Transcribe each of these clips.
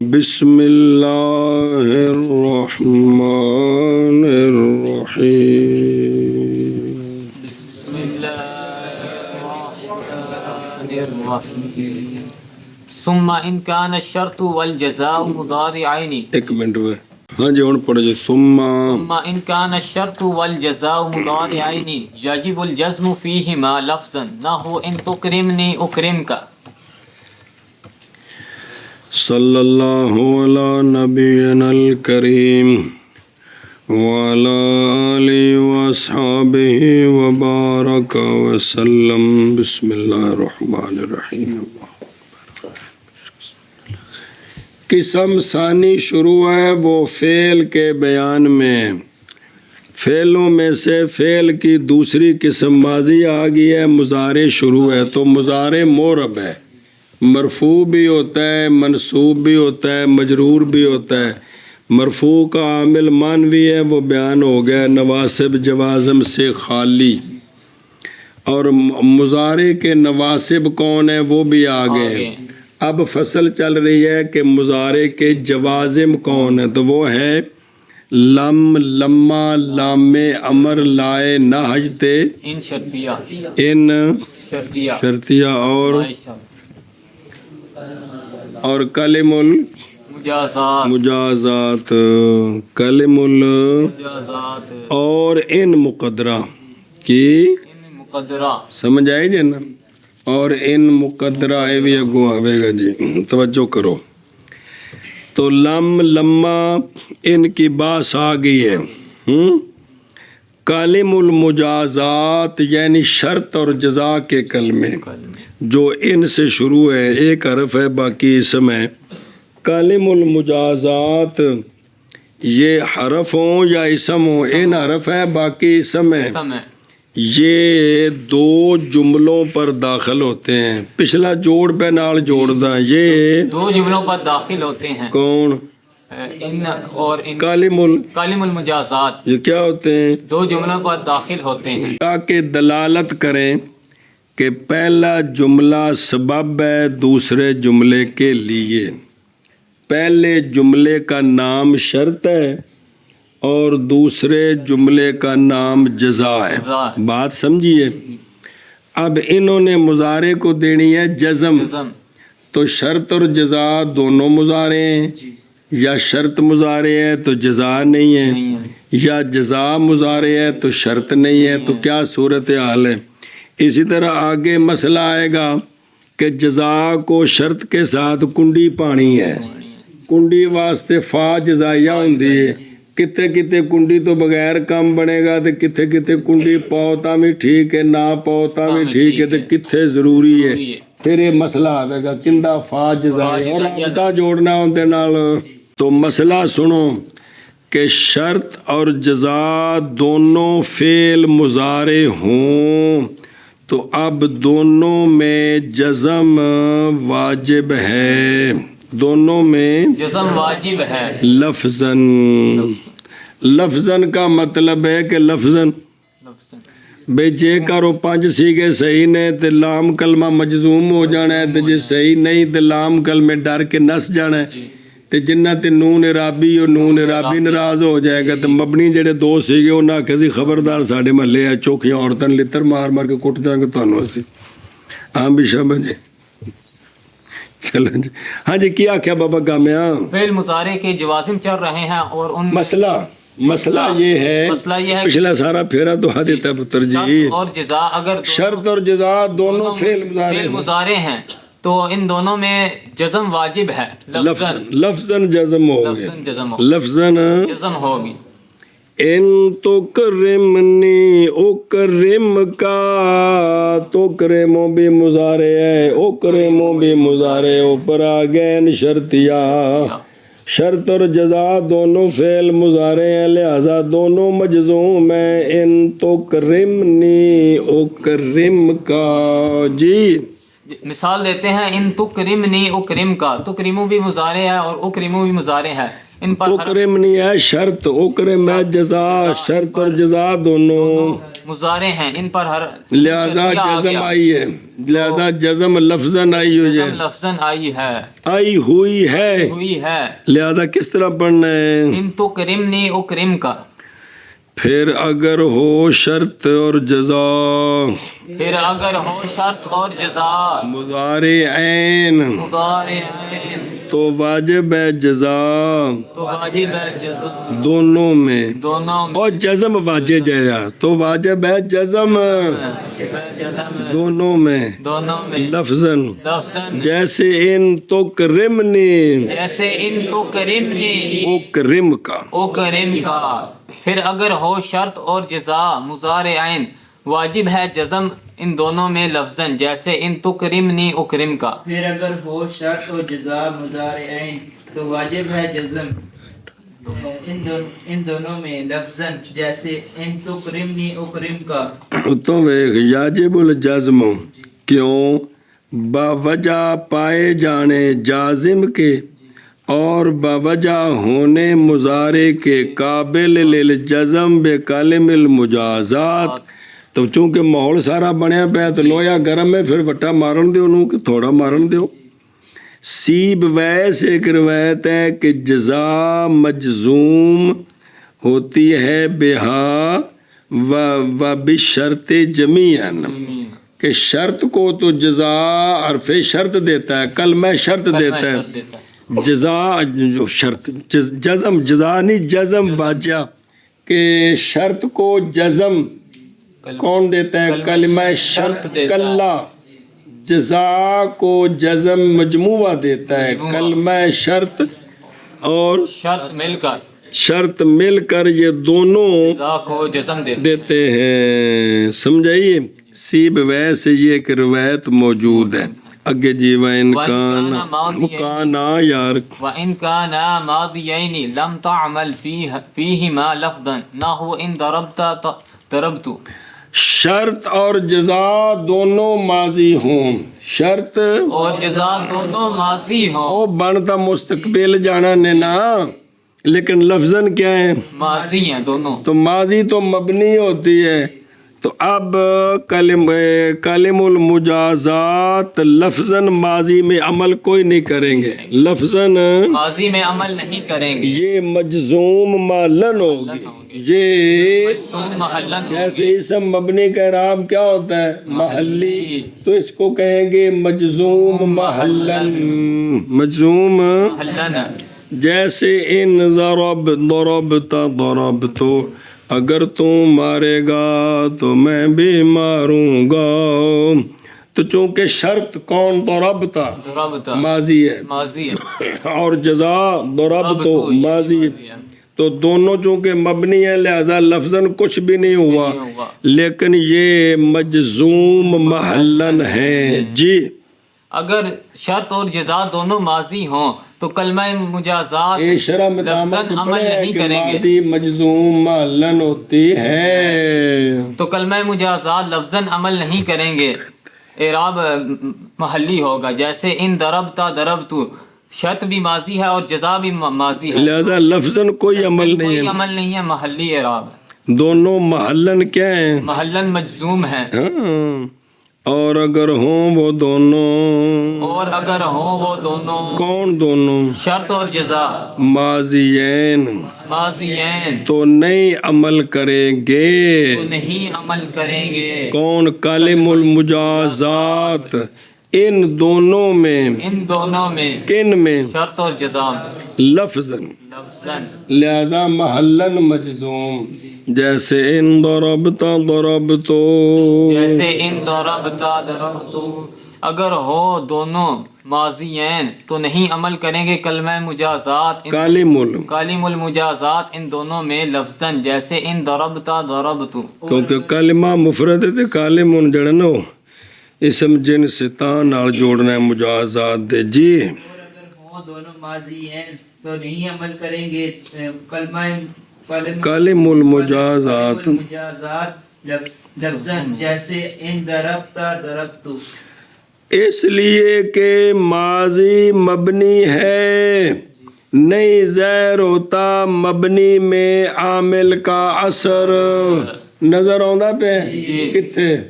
بسم اللہ الرحمن الرحیم بسم اللہ الرحمن الرحیم ثم ان کان الشرط والجزاء مضارعین. ایک منٹ میں ہاں جی ہوں پڑھو جی. ثم ان کان الشرط والجزاء مضارعین یجب الجزم فیہما لفظا نحو ان تکرمنی اکرمک. صلی اللہ علی نبینا الکریم وعلی آلہ واصحابہ وبارک وسلم. بسم اللہ الرحمن الرحیم. قسم ثانی شروع ہے وہ فعل کے بیان میں. فعلوں میں سے فعل کی دوسری قسم ماضی آ گئی ہے، مضارع شروع ہے، تو مضارع معرب ہے، مرفوع بھی ہوتا ہے، منصوب بھی ہوتا ہے، مجرور بھی ہوتا ہے. مرفوع کا عامل مانوی ہے، وہ بیان ہو گیا، نواسب جوازم سے خالی. اور مضارع کے نواسب کون ہیں وہ بھی آ گئے. اب فصل چل رہی ہے کہ مضارع کے جوازم کون ہیں، تو وہ ہے لم، لما، لام امر، لائے، نہجتے، ان شرطیہ، ان شرطیہ اور کلم المجازات، کلم مجازات اور ان مقدرہ کی مقدرہ. سمجھ آئی جی نا. اور ان مقدرہ اے بھی اگوں آوے گا جی، توجہ کرو. تو لم، لما، ان کی باس آ گئی ہے. کالم المجازات یعنی شرط اور جزا کے کلمے جو ان سے شروع ہے، ایک حرف ہے باقی اسم ہے. کالم المجازات یہ حرف ہوں یا اسم ہوں، ان حرف ہے باقی اسم ہے. یہ دو جملوں پر داخل ہوتے ہیں. پچھلا جوڑ پہ نال جوڑ دا، یہ دو جملوں پر داخل ہوتے ہیں. کون؟ ان اور ان. کالم المجازات یہ کیا ہوتے ہیں؟ دو جملوں پر داخل ہوتے ہیں تاکہ دلالت کریں کہ پہلا جملہ سبب ہے دوسرے جملے کے لیے. پہلے جملے کا نام شرط ہے اور دوسرے جملے کا نام جزا ہے. بات سمجھیے. اب انہوں نے مضارع کو دینی ہے جزم، تو شرط اور جزا دونوں مضارع ہیں. یا شرط مضارع ہے تو جزا نہیں ہے، یا جزا مضارع ہے تو شرط نہیں ہے. تو کیا صورتحال ہے؟ اسی طرح آگے مسئلہ آئے گا کہ جزا کو شرط کے ساتھ کنڈی پانی ہے. کنڈی واسطے فا جزائیہ ہوندی ہے. کتے کتے کنڈی تو بغیر کام بنے گا، تو کتے کتے کنڈی پاؤتا بھی ٹھیک ہے، نہ پاؤتا بھی ٹھیک ہے، تو کتے ضروری ہے. پھر یہ مسئلہ آئے گا کندہ فا جزائیہ اور رابطہ جوڑنا ہوندے نال. تو مسئلہ سنو کہ شرط اور جزا دونوں فعل مضارع ہوں تو اب دونوں میں جزم واجب ہے. دونوں میں جزم واجب ہے. لفظاً کا مطلب ہے کہ لفظاً بے جے کرو 5 سیگے صحیح نے تو لام کلمہ مجزوم ہو جانا ہے، تو جے صحیح نہیں تو لام کلمے ڈر کے نس جانا ہے. تو جنہ تے نون عرابی اور نون عرابی ناراض ہو جائے گا. تو مبنی جڑے 2 سیگے انہاں آکھیا سی خبردار ساڈے محلے آ چوکھیاں عورتاں لتر مار مار کے کٹ جائیں گے تانوں اسی. ہاں بھی شاباش جی. چلو جی. ہاں جی کیا کیا بابا کامیا؟ فعل مضارع کے جوازم چل رہے ہیں اور ان مسئلہ یہ ہے پچھلا سارا پھیرا تو ہاتھ دیتا ہے پتر جی. اور جزا اگر شرط اور جزا دونوں فعل مضارع ہیں تو ان دونوں میں جزم واجب ہے. لفظاً جزم ہوگی. جزم ہوگی. ان تکرمنی اکرم کا، تکرمو بھی مضارع ہے، اکرمو بھی مضارع، اوپر آگین شرطیہ. شرط اور جزا دونوں فعل مضارع ہیں، لہذا دونوں مجزوم ہیں. ان تکرمنی اکرم کا. جی مثال دیتے ہیں ان تکرمنی اکرم کا. تکرمو بھی مضارع ہے اور اکرمو بھی مضارع ہے. اکرم نہیں ہے شرط، اکرم ہے جزا. شرط اور جزا دونوں مضارع ہیں، ان پر ہر لہذا شرطیہ آ جزم گیا۔ آئی ہے، لہذا جزم لفظاً آئی ہوئی ہے، جزم لفظاً آئی ہے، آئی ہوئی ہے، ہوئی ہے۔ لہذا کس طرح پڑھنا ہے؟ ان تو کرمنی اکرم کا، پھر اگر ہو شرط اور جزا پھر اگر ہو شرط اور جزا مضارع عین مضارع عین تو واجب ہے جزا تو واجب ہے جزم دونوں میں، دونوں میں، اور جزم واجب ہے تو واجب ہے جزم جزم دونوں میں دونوں میں، لفظاً، لفظاً جیسے ان تو کرمنی ایسے ان تو کرمنی اکرم کا، اکرم کا۔ پھر اگر ہو شرط اور جزا مضارع عین واجب ہے جزم ان دونوں میں لفظاً، جیسے ان تکرمنی اکرم کا۔ پھر اگر ہو شرط و جزا مضارعین تو واجب ہے جزم ان دونوں میں لفظاً، جیسے ان تکرمنی اکرم کا۔ تو یاجب الجزم کیوں؟ باوجہ پائے جانے جازم کے اور باوجہ ہونے مضارع کے قابل للجزم بکلم المجازات، تو چونکہ ماحول سارا بنیا پیا تو لویا گرم ہے، پھر وٹا مارن دیو نو کہ تھوڑا مارن دیو۔ سیب ویس ایک روایت ہے کہ جزا مجزوم ہوتی ہے بہا و بشرط جمیعاً، کہ شرط کو تو جزا حرف شرط دیتا ہے، کلمہ شرط دیتا ہے، جزا شرط جزم جزا نہیں جزم واجہ، کہ شرط کو جزم کون دیتا ہے؟ کلمہ شرط کلا، جزا کو جزم مجموعہ دیتا ہے، کلمہ شرط اور شرط مل کر شرط مل کر یہ دونوں جزا کو جزم دیتے ہیں، سمجھائیے؟ سیب ویسے یہ ایک روایت موجود ہے اگے جی وَإِنْ كَانَ یار وَإِنْ كَانَا مَاضِيَيْنِ لَمْ تَعْمَلْ فِيهِمَا لَفْظًا نَحْوَ إِنْ ضَرَبْتَ ضَرَبْتُ۔ شرط اور جزا دونوں ماضی ہوں، شرط اور جزا دونوں ماضی ہوں، او بنتا مستقبل جانا نے نا، لیکن لفظاً کیا ہے؟ ماضی ہیں دونوں۔ تو ماضی تو مبنی ہوتی ہے، تو اب کلم المجازات لفظاً ماضی میں عمل کوئی نہیں کریں گے، لفظاً ماضی میں عمل نہیں کریں گے، یہ مجزوم محلن ہوگی، یہ سن محلن جیسے اسم مبنی کا اعراب کیا ہوتا ہے؟ محلی، تو اس کو کہیں گے مجزوم محلن، مجزوم محلن۔ جیسے ان ضربتا ضربتو، اگر تو مارے گا تو میں بھی ماروں گا، تو چونکہ شرط کون؟ ضربتا ضربت ماضی ہے، ماضی ہے، اور جزا ضربتو ماضی ہے، تو دونوں چونکہ مبنی ہیں لہذا لفظاً کچھ بھی نہیں ہوا، لیکن یہ مجزوم محلن ہے۔ جی اگر شرط اور جزا دونوں ماضی ہوں تو کلمہ مجازات شرح میں لفظاً عمل نہیں کریں گے، ماضی مجزوم محلن ہوتی ہے، تو کلمہ مجازات لفظاً عمل نہیں کریں گے، اعراب محلی ہوگا، جیسے ان ضربتا ضربتو، شرط بھی ماضی ہے اور جزا بھی ماضی ہے، لہذا لفظاً کوئی عمل نہیں کوئی ہے، عمل نہیں ہے، محلی اعراب ہے، دونوں محلن کیا ہیں؟ محلن مجزوم ہے۔ ہاں، اور اگر ہوں وہ دونوں، اور اگر ہوں وہ دونوں، کون دونوں؟ شرط اور جزا ماضیین، ماضیین، تو نہیں عمل کریں گے، تو نہیں عمل کریں گے، کون؟ کلم المجازات، ان دونوں میں، ان دونوں میں، کن میں؟ شرط اور جزا لفظاً، لفظاً، لہذا محلن مجزوم، جیسے ان ضربتا ضربتو، جیسے ان ضربتا ضربتو، اگر ہو دونوں ماضیین تو نہیں عمل کریں گے کلمہ مجازات کالم المجازات ان دونوں میں لفظاً، جیسے ان ضربتا ضربتو، کیونکہ کلمہ مفرد ہے تے کالم جڑا نا اسم جنس تا نال جوڑنا ہے مجازات دے۔ جی اور اگر ہوں دونوں ماضی ہیں تو نہیں عمل کریں گے کلم المجازات لفظاً، جیسے ان ضربتا ضربتو، اس لیے کہ ماضی مبنی ہے، نہیں ظاہر ہوتا مبنی میں عامل کا اثر، ਨਜ਼ਰ ਆਉਂਦਾ ਪਿਆ ਕਿੱਥੇ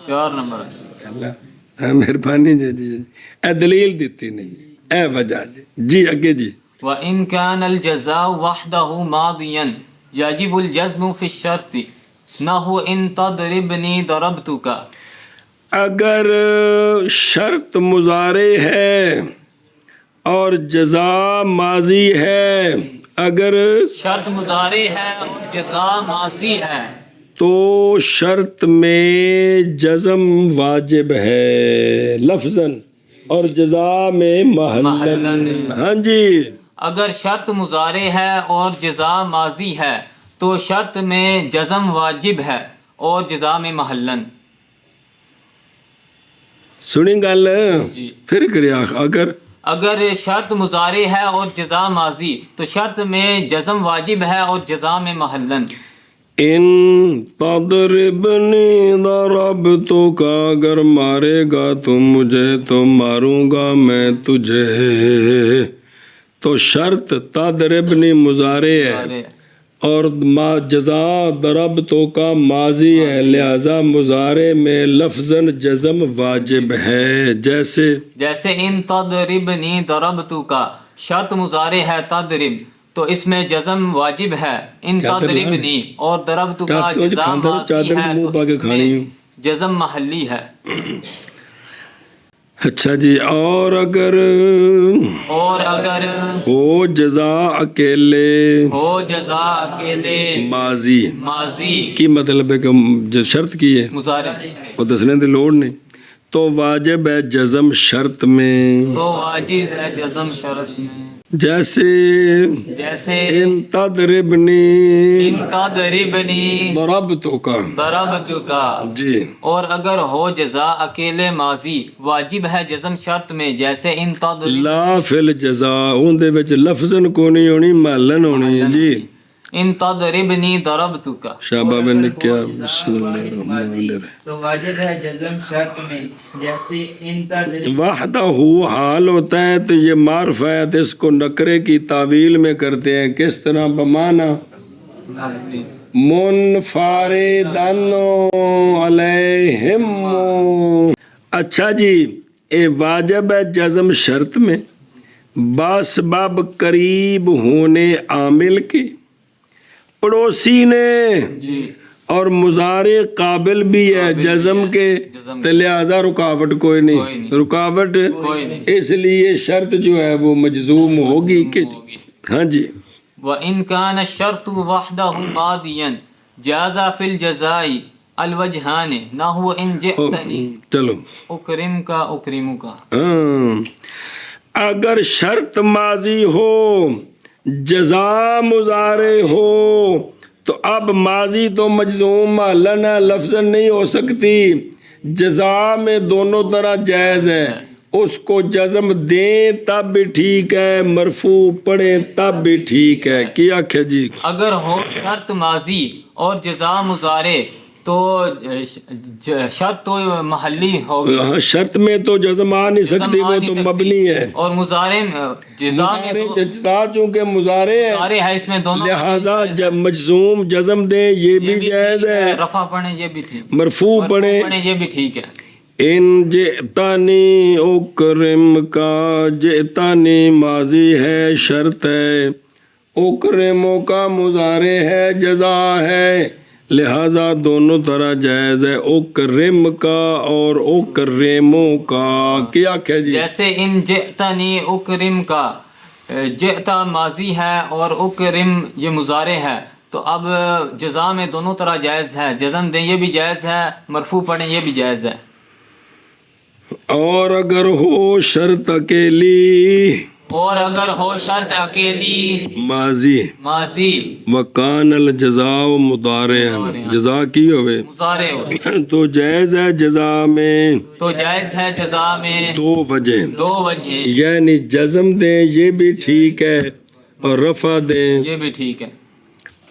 4 ਨੰਬਰ ਅੱਲਾ ਮਿਹਰਬਾਨੀ ਜੀ ਇਹ ਦਲੀਲ ਦਿੱਤੀ ਨਹੀਂ ਇਹ ਵਜ੍ਹਾ ਜੀ ਅੱਗੇ ਜੀ وَإِنْ كَانَ الْجَزَاءُ وَحْدَهُ مَاضِيًا يَجِبُ الْجَزْمُ فِي الشَّرْطِ نَحْوَ إِنْ تَضْرِبْنِي ضَرَبْتُكَ اگر شرط مضارع ہے اور جزا ماضی ہے اگر شرط مضارع ہے اور جزا ماضی ہے تو شرط میں جزم واجب ہے لفظاً اور جزا میں محلاً ہاں جی اگر شرط مضارع ہے اور جزا ماضی ہے تو شرط میں جزم واجب ہے اور جزا میں محلاً سنی گل جی پھر کریا اگر شرط مضارع ہے اور جزا ماضی تو شرط میں جزم واجب ہے اور جزا میں محلاً ان تضربنی ضربتک اگر مارے گا تو مجھے تو ماروں گا میں تجھے تو شرط تضربنی مضارع ہے اور جزا ضربتک کا ماضی ہے لہذا مضارع میں لفظاً جزم واجب ہے جیسے ان تضربنی ضربتک شرط مضارع ہے تضرب تو اس میں جزم واجب ہے ان تضربنی اور ضربتک جزا ماضی ہے تو اس میں جزم محلی ہے اچھا جی اور اگر ہو جزا اکیلے ماضی کی مطلب ہے کہ جو شرط کی ہے مضارع وہ دسنے دی لوڑ نہیں تو واجب ہے جزم شرط میں جیسے ان تضربنی ضربتک جی اور اگر ہو جزا اکیلے ماضی واجب ہے جزم شرط میں جیسے ان لا فی الجزا اون دے وچ لفظن کو نہیں ہونی محلن ہونی ہے جی ان تضربنی ضربتک شابہ میں نے کیا بسم اللہ الرحمن الرحیم تو واجب ہے جزم شرط میں جیسے ان تضرب وحدہ حال ہوتا ہے تو یہ معرفہ ہے تو اس کو نکرے کی تعویل میں کرتے ہیں کس طرح بمانا منفردن علیہم اچھا جی اے واجب ہے جزم شرط میں باسباب قریب ہونے عامل کے پڑوسی نے اور مضارع قابل بھی ہے جزم کے تو لہذا رکاوٹ کوئی نہیں رکاوٹ اس لیے شرط جو ہے وہ مجزوم ہوگی کہ ہاں جی وَإِنْ كَانَ الشَّرْطُ وَحْدَهُ مَاضِيًا جَازَ فِي الْجَزَاءِ الْوَجْهَانِ نَحْوَ إِنْ جِئْتَنِي چلو أُكْرِمُكَ اگر شرط ماضی ہو جزا مضارع ہو تو اب ماضی تو مجزوم محلاً ہے لفظاً نہیں ہو سکتی جزا میں دونوں طرح جائز ہے اس کو جزم دیں تب بھی ٹھیک ہے مرفوع پڑھیں تب بھی ٹھیک ہے کیا کہ جی اگر ہو شرط ماضی اور جزا مضارع تو شرط تو محلی ہوگی شرط میں تو جزم آ نہیں سکتی وہ تو مبنی ہے اور مضارع جزا میں جزا چونکہ مضارع ہے ہے اس میں دونوں لہذا مجزوم جزم دیں یہ بھی جائز ہے رفع پڑھیں یہ بھی ٹھیک مرفوع پڑھیں یہ بھی ٹھیک ہے ان جئتنی اکرم کا جئتنی ماضی ہے شرط ہے اکرموں کا مضارع ہے جزا ہے لہذا دونوں طرح جائز ہے اکرم کا اور اکرموں کا کیا کہ جی جیسے ان جئتنی اکرم کا جئتا ماضی ہے اور اکرم یہ مضارع ہے تو اب جزا میں دونوں طرح جائز ہے جزم دیں یہ بھی جائز ہے مرفوع پڑھیں یہ بھی جائز ہے اور اگر ہو شرط اکیلی ماضی وکان الجزاء مضارعا جزا کی ہوئے تو جائز ہے جزا میں دو وجہ یعنی جزم دیں یہ بھی ٹھیک ہے اور رفع دیں یہ بھی ٹھیک ہے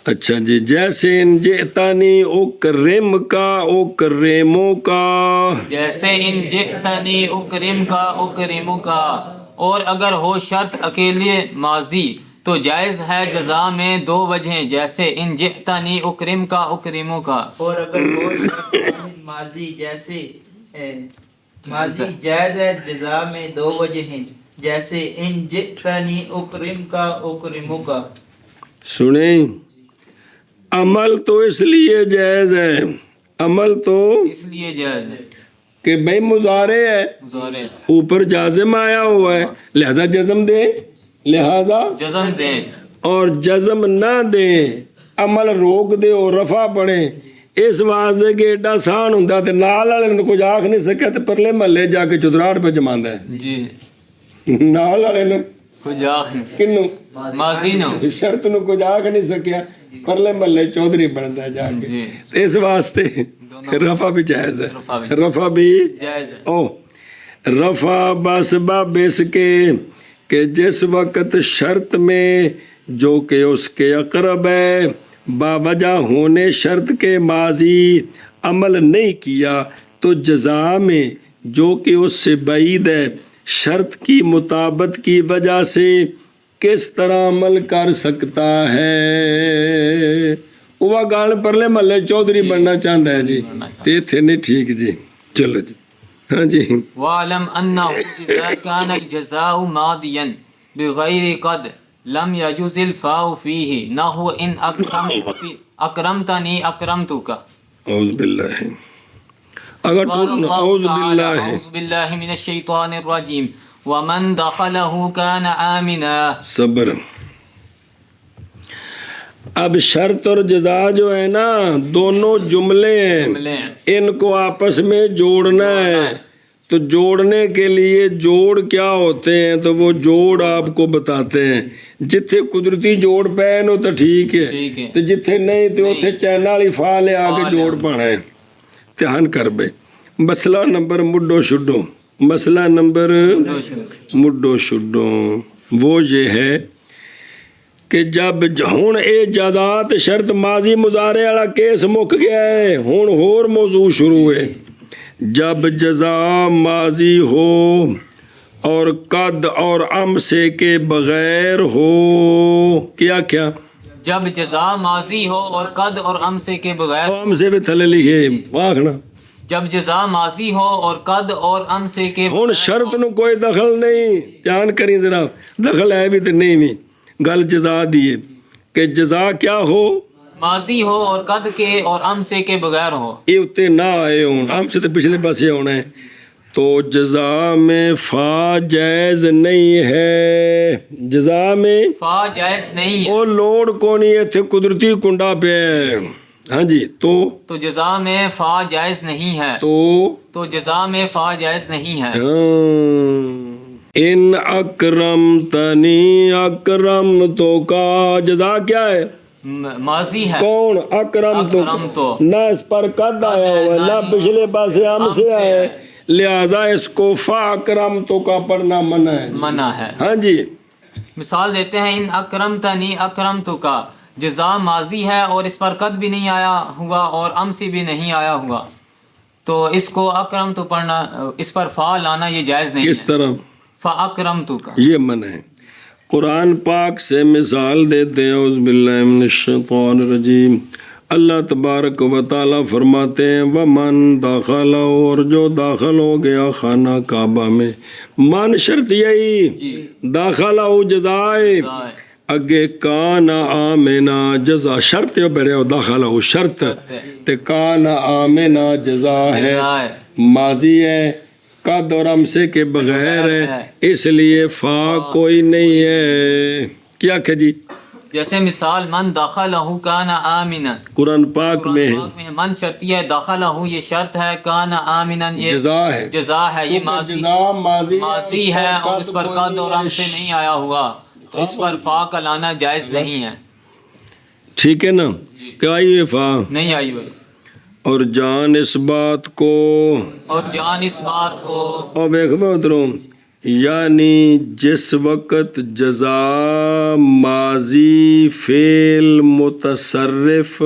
اچھا جی جیسے ان جئتنی اکرم کا اکرموں کا جیسے ان جئتنی اکرم کا اکرموں کا اور اگر ہو شرط اکیلے ماضی تو جائز ہے جزا میں دو وجہیں جیسے ان جئتنی اکرم کا اکرموں کا. اور اگر وہ شرط واحد ماضی جیسے ماضی جائز ہے جزا میں دو وجہ ہیں جیسے ان جئتنی اکرم کا اکرموں کا. سنیں، عمل تو اس لیے جائز ہے، عمل تو اس لیے جائز ہے کہ بھئی مضارع ہے، مضارع اوپر جازم آیا ہوا ہے، لہذا جزم دیں، لہذا جزم دیں. اور جزم نہ دیں، عمل روک دے اور رفع پڑھیں. اس واسطے کہ ایڈا آسان ہوندا تے نال والے نے کچھ آکھ نہیں سکیا تے پرلے محلے جا کے چودراہٹ پہ جماندا ہے. جی نال والے نے کچھ آخ نہیں کنوں ماضی نو. شرط نو کچھ آکھ نہیں سکیا، پرلے محلے چودھری بنتا ہے جا کے. جی تے اس واسطے رفع بھی جائز ہے، رفع بھی رفع بھی جائز ہے. او رفع باسباب اس کے کہ جس وقت شرط میں جو کہ اس کے اقرب ہے باوجہ ہونے شرط کے ماضی عمل نہیں کیا تو جزا میں جو کہ اس سے بعید ہے شرط کی مطابقت کی وجہ سے کس طرح عمل کر سکتا ہے. وہ گال پرلے محلے چودھری بننا چاہتا ہے جی، تے تھے نہیں ٹھیک جی. چلو جی ہاں جی. وَاعْلَمْ أَنَّهُ إِذَا كَانَ الْجَزَاءُ مَاضِيًا بِغَيْرِ قَدْ لَمْ يَجُزِ الْفَاءُ فِيهِ نَحْوَ إِنْ أَكْرَمْتَنِي أَكْرَمْتُكَ. اعوذ باللہ اگر تو اعوذ باللہ أعوذ باللہ من الشیطان الرجیم وَمَنْ دَخَلَهُ كَانَ آمِنًا. صبر. اب شرط اور جزا جو ہے نا دونوں جملے ہیں، ان کو آپس میں جوڑنا ہے. تو جوڑنے کے لیے جوڑ کیا ہوتے ہیں تو وہ جوڑ آپ کو بتاتے ہیں. جتھے قدرتی جوڑ پہنو تو ٹھیک ہے، تو جتھے نہیں تو اتھے چینل والی فا لے آ کے جوڑ پانا ہے. دھیان کر بے. مسئلہ نمبر مڈو شڈو، مسئلہ نمبر مڈو شڈو وہ یہ ہے کہ جب ہن اے جزات شرط ماضی مضارع والا کیس مک گیا ہے، ہن ہور موضوع شروع ہے. جب جزا ماضی ہو اور قد اور ام سے کے بغیر ہو، کیا کیا جب جزا ماضی ہو اور قد اور ام سے کے بغیر. ام سے بھی تھلے لکھے واخنا. جب جزا ماضی ہو اور قد اور ام سے کے ہن شرط نو کوئی دخل نہیں، دھیان کری ذرا، دخل ہے بھی تو نہیں گل جزا دیے کہ جزا کیا ہو ماضی ہو اور قد کے اور ام سے کے بغیر ہو. یہ اتنے نہ آئے ہوں، ام سے تو پچھلے پاسے ہونا ہے. تو جزا میں فا جائز نہیں ہے، جزا میں فا جائز نہیں ہے. وہ لوڑ کو نہیں ہے، تھے قدرتی کنڈا پہ ہے. ہاں جی. تو جزا میں فا جائز نہیں ہے. تو جزا میں فا جائز نہیں ہے. ان اکرمتنی اکرمتو کا جزا کیا ہے؟ ماضی ہے. کون؟ اکرم تو نہ اس پر قد آیا ہوا نہ پچھلے پاسے ہم سے آئے، لہذا اس کو فا اکرم تو کا پڑھنا منع ہے. ہاں جی. مثال دیتے ہیں ان اکرمتنی اکرمتک، جزا ماضی ہے اور اس پر قد بھی نہیں آیا ہوا اور ام سے بھی نہیں آیا ہوا، تو اس کو اکرم تو پڑھنا، اس پر فا لانا یہ جائز نہیں. کس طرح؟ فَأَكْرَمْتُكَ یہ منع ہے. قرآن پاک سے مثال دیتے ہیں. اعوذ باللہ من الشیطان الرجیم. اللہ تبارک و تعالیٰ فرماتے ہیں وَمَن دَخَلَ، اور جو داخل ہو گیا خانہ کعبہ میں. من شرط یہی، داخلہ جزائے اگے کان آمنا جزا شرط ہے، بڑے ہو داخلہ ہو شرط تے کان آمنا جزا ہے، ماضی ہے، قد اور ام سے کے بغیر ہے، اس لیے فا کوئی نہیں ہے. کیا کہ جی جیسے مثال من داخلہ کان آمنا قرآن پاک میں ہے. من شرطی ہے، داخلہ یہ شرط ہے، کان آمنا یہ جزا ہے. یہ ماضی ہے اور اس پر قد اور ام سے نہیں آیا ہوا، تو اس پر فا کا لانا جائز نہیں ہے. ٹھیک ہے نا؟ کیا آئی فا نہیں آئی ہوئی. اور جان اس بات کو، اور جان اس بات کو، اور دیکھ محترم، یعنی جس وقت جزا ماضی فعل متصرف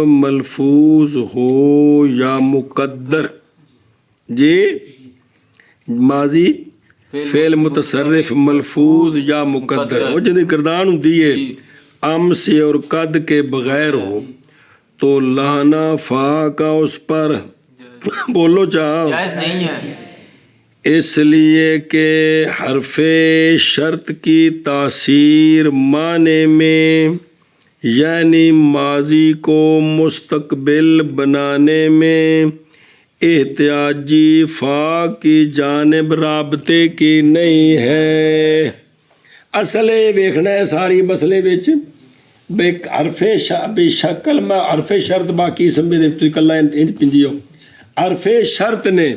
ملفوظ ہو یا مقدر، جی ماضی فعل متصرف ملفوظ یا مقدر وہ جدی گردان ہوتی ہے ام سے اور قد کے بغیر ہو تو لانا فا کا اس پر بولو چاہ جائز نہیں ہے، اس لیے کہ حرف شرط کی تاثیر معنی میں یعنی ماضی کو مستقبل بنانے میں احتیاجی فا کی جانب رابطے کی نہیں ہے. اصل یہ ویکھنا ہے ساری مسئلے وچ بے حرف بے شکل میں حرف شرط باقی سمجھے تو کلا انج پنجیو حرف شرط نے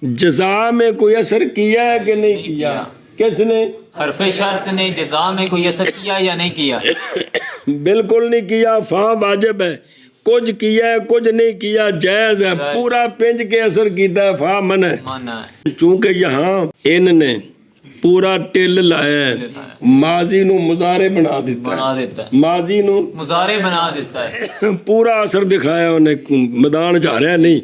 جزا میں کوئی اثر کیا ہے کہ نہیں کیا؟ کس نے؟ حرف شرط نے جزا میں کوئی اثر کیا یا نہیں کیا؟ بالکل نہیں کیا. فا واجب ہے، کچھ کیا ہے کچھ نہیں کیا جائز ہے، پورا پنج کے اثر کیتا ہے فا منع ہے. مانا ہے، چونکہ یہاں ان نے پورا ٹل لایا ہے ماضی نو مضارع بنا دیتا بنا ہے، دیتا ہے، ماضی نو مضارع بنا دیتا ہے، پورا اثر دکھایا انہیں، میدان جا رہا نہیں.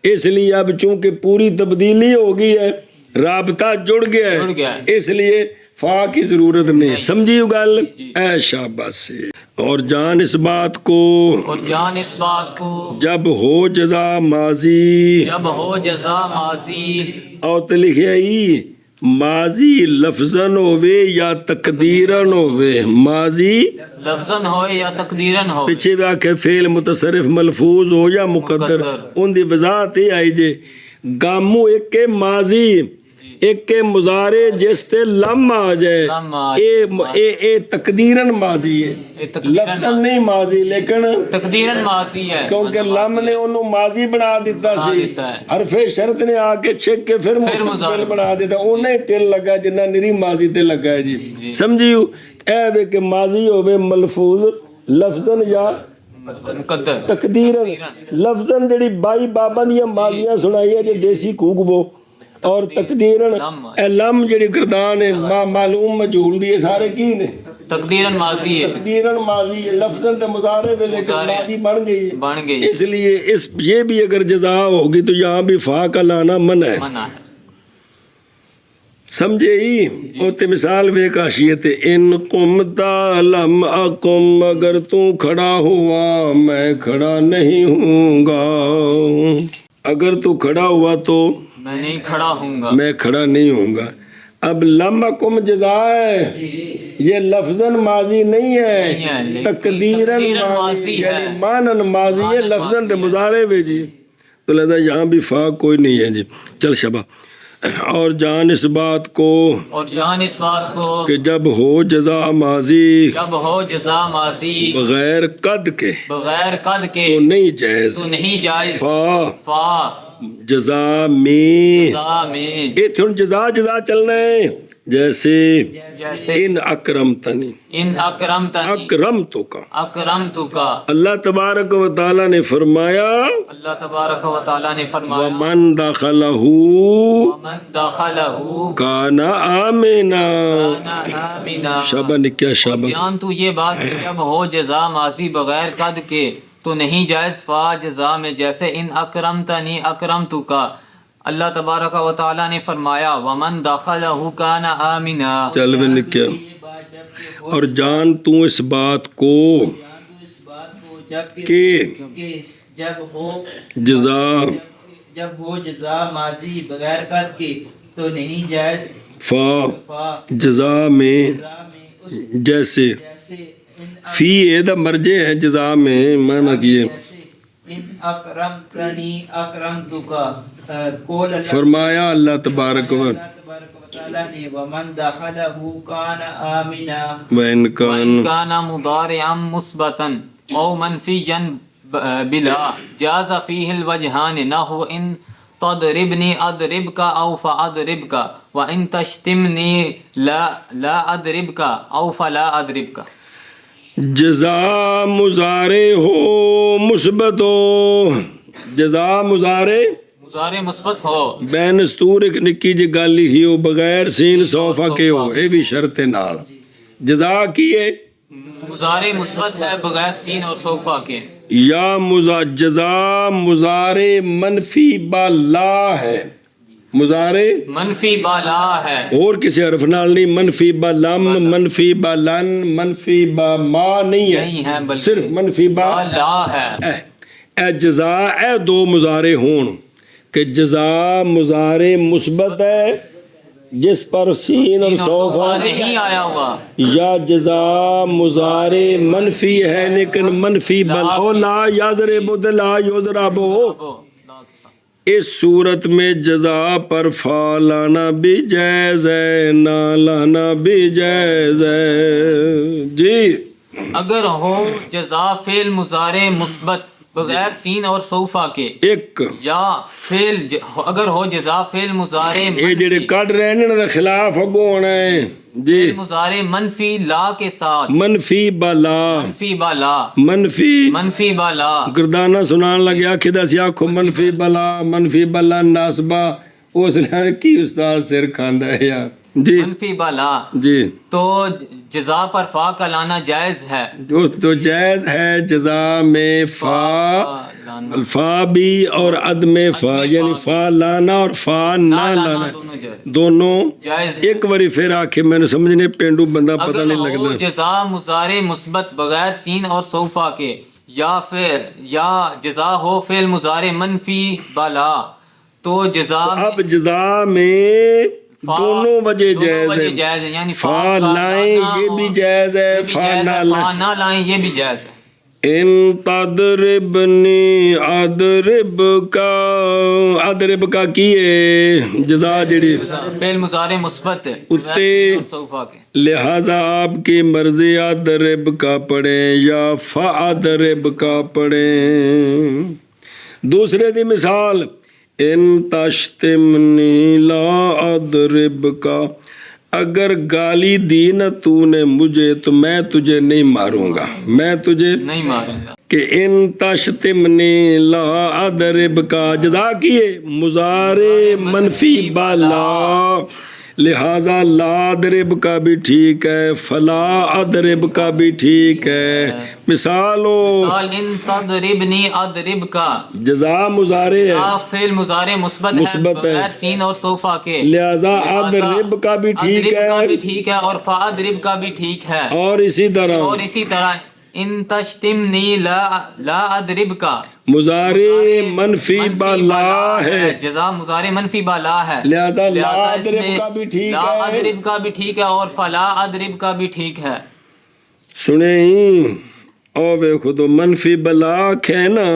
اس لیے اب چونکہ پوری تبدیلی ہو گئی ہے، رابطہ جڑ گیا جڑ گیا ہے، ہے، اس لیے فا کی ضرورت نہیں. سمجھی گل؟ اے شاباش سے. اور جان اس بات کو اور جان اس بات کو جب ہو جزا ماضی جب ہو جزا ماضی اور تو لکھے ہی ماضی لفظاً ہوئے یا تقدیراً ہوئے، ماضی لفظاً ہو یا تقدیراً ہو، پیچھے بھی آکھے فعل متصرف ملفوظ ہو یا مقدر، ان دی وضاحت ہی آئی جے گامو ایک کے ماضی ایک کے مضارع جس تے لم آ جائے لم آ اے تقدیراً ماضی ہے، یہ تقدیراً لفظاً نہیں ماضی، لیکن تقدیراً ماضی ہے، کیونکہ لم نے انہوں ماضی بنا دیتا بنا سی، دیتا ہے، حرف شرط نے آ کے چھک کے پھر مستقبل مضارع بنا دیتا، انہیں ٹل لگا جنہ نری ماضی تے لگا ہے. جی سمجھیو اے وے کہ ماضی ہوئے ملفوظ لفظاً یا مقدر تقدیراً. لفظاً جڑی بائی بابا دیاں ماضیاں سنائی ہے جی دیسی کوگ وہ، اور تقدیراً اے لم جڑی گردان ہے معلوم مجہول دی سارے کی نے تقدیراً ماضی ہے، تقدیراً ماضی ہے، لفظاً تے مضارع ہے لیکن ماضی بن گئی ہے. بن گئی، اس لیے اس یہ بھی اگر جزا ہوگی تو یہاں بھی فا کا لانا منع ہے. منع ہے. سمجھے ہی اوتے مثال بے کاشیت ان قمتا لم اقم، اگر تو کھڑا ہوا میں کھڑا نہیں ہوں گا. اگر تو کھڑا ہوا تو میں نہیں کھڑا ہوں گا، میں کھڑا نہیں ہوں گا. اب لم اقم جزا ہے، یہ لفظاً ماضی نہیں ہے، تقدیراً ماضی یعنی مانن ماضی ہے، لفظاً تے مضارع ہے. جی تو لہذا یہاں بھی فا کوئی نہیں ہے. جی چل شبہ. اور جان اس بات کو اور جان اس بات کو کہ جب ہو جزا ماضی جب ہو جزا ماضی بغیر قد کے بغیر قد کے تو نہیں جائز. تو نہیں جائز، فا فا جزا میں جزا میں یہ تھن جزا چلنا ہے. جیسے جیسے ان اکرمتنی ان اکرمتنی اکرمتو کا اکرمتو کا، اللہ تبارک و تعالی نے فرمایا اللہ تبارک و تعالیٰ نے فرمایا ومن دخلہ ومن دخلہ کان آمنا. کان آمنا. شابہ نے کیا شابہ. جان تو یہ بات کہ جب ہو جزا ماضی بغیر قد کے تو نہیں جائز فا جزا میں، جیسے ان اکرمتنی اکرمتو کا، اللہ تبارک و تعالیٰ نے فرمایا ومن دخلہ کان آمنا. چل بھی نے کیا. اور جان تو اس بات کو کہ جب ہو جزا جب ہو جزا ماضی بغیر قد کے تو نہیں جائز فا جزا میں اس جیسے جیسے فی ایدہ مرجع ہے جزا میں معنی کیے ان اکرمتنی اکرمتکا قول اللہ فرمایا اللہ تبارک و تعالیٰ نے ومن دخلہ کان آمنا. وَإِنْ وَإِنْ كَانَ كَانَ مُضَارِعًا مُثْبَتًا أو مَنْفِيًّا بِلَا جَازَ فِيهِ الْوَجْهَانِ نَحْوُ إِنْ تَضْرِبْنِي أَضْرِبْكَ أَوْ فَأَضْرِبْكَ وَإِنْ تَشْتِمْنِي لَا أَضْرِبْكَ أَوْ فَلَا أَضْرِبْكَ. جزا مضارع ہو مثبت ہو، جزا مضارع مضارع مثبت ہو، بین استور ایک نکی جی گل لکھی ہو بغیر سین صوفہ کے ہو، یہ بھی شرط نال. جزا کی ہے مضارع مثبت ہے بغیر سین اور صوفہ کے، یا جزا مضارع منفی با لا ہے. مضارع منفی بالا ہے، اور کسی حرف نال نہیں، منفی با لم، منفی با لن، منفی با ما نہیں نہیں ہے ہے، بلکہ صرف منفی با بالا ہے۔ اے جزا اے دو مضارع ہون کہ جزا مضارع مثبت ہے جس پر سین اور صوفہ نہیں آیا ہوا، یا جزا مضارع منفی ہے لیکن منفی بل او لا یضرب لا یضرب اس صورت میں جزا پر فا لانا بھی جائز ہے، نہ لانا بھی جائز ہے جی۔ اگر ہو جزا فعل مضارع مثبت بغیر سین اور صوفہ کے، ایک یا فعل اگر ہو جزا فعل مضارع یہ جڑے کٹ رہے ہیں نا خلاف اگو ہونا ہے جی، فعل مضارع منفی لا کے ساتھ، منفی بالا، منفی بالا، منفی منفی بالا، گردانہ سنان لگیا کھدا سی آنکھو منفی بلا، منفی بلا ناسبہ، اس نے کی استاد سر کھاندا ہے یار جی منفی بالا، جی، تو جزا پر فا کا لانا جائز ہے، جو تو جائز ہے جزا میں فا، لانا فا بھی اور عدم فا، یعنی فا لانا اور فا نہ لانا دونوں جائز، دونوں جائز۔ ایک باری پھر آکے میں نے سمجھنے پینڈو بندہ پتہ اگر نہیں ہو لگتا جزا مضارع مثبت بغیر سین اور صوفہ کے، یا پھر یا جزا ہو فعل مضارع منفی بالا، تو جزا اب جزا میں دونوں وجہ دونوں وجہ جائز جائز ہے، ہے، یعنی فا کا لائیں لانا یہ بھی اور جائز ہے، یہ بھی فا جائز نہ ہے، لائیں، فا نہ لائیں یہ بھی جائز ہے۔ ان تدربنی ادرب کا، ادرب کا کیے جزا جڑی فعل مضارع مثبت ہے بغیر اتے سین اور صوفہ کے، لہذا آپ کی مرضی ادرب کا پڑھیں یا فا ادرب کا پڑھیں۔ دوسرے دی مثال ان تشتمنی لا ادرب کا، اگر گالی دی نہ تو نے مجھے تو میں تجھے نہیں ماروں گا، میں تجھے نہیں ماروں گا۔ کہ ان تشتمنی لا ادرب کا جزا کیے مضارع منفی بالا، لہذا لا ادرب کا بھی ٹھیک ہے، فلا ادرب کا بھی ٹھیک ہے۔ مثالو مثال ان تضربنی اضرب کا، جزا مضارع ہے فعل مضارع مثبت ہے بغیر سین اور صوفہ کے، لہذا اضرب کا بھی ٹھیک اضرب کا بھی ہے ٹھیک ہے اور فا اضرب کا بھی ٹھیک ہے، اور اسی طرح اور اسی طرح ان تشتمنی لا اضرب کا مضارع منفی بالا ہے، جزا مضارع منفی بالا ہے، لہذا لا اس اضرب میں کا بھی ٹھیک لا ہے۔ اضرب کا بھی ٹھیک ہے اور فلا اضرب کا بھی ٹھیک ہے۔ سنیں او بے خود منفی بلا ہے نا،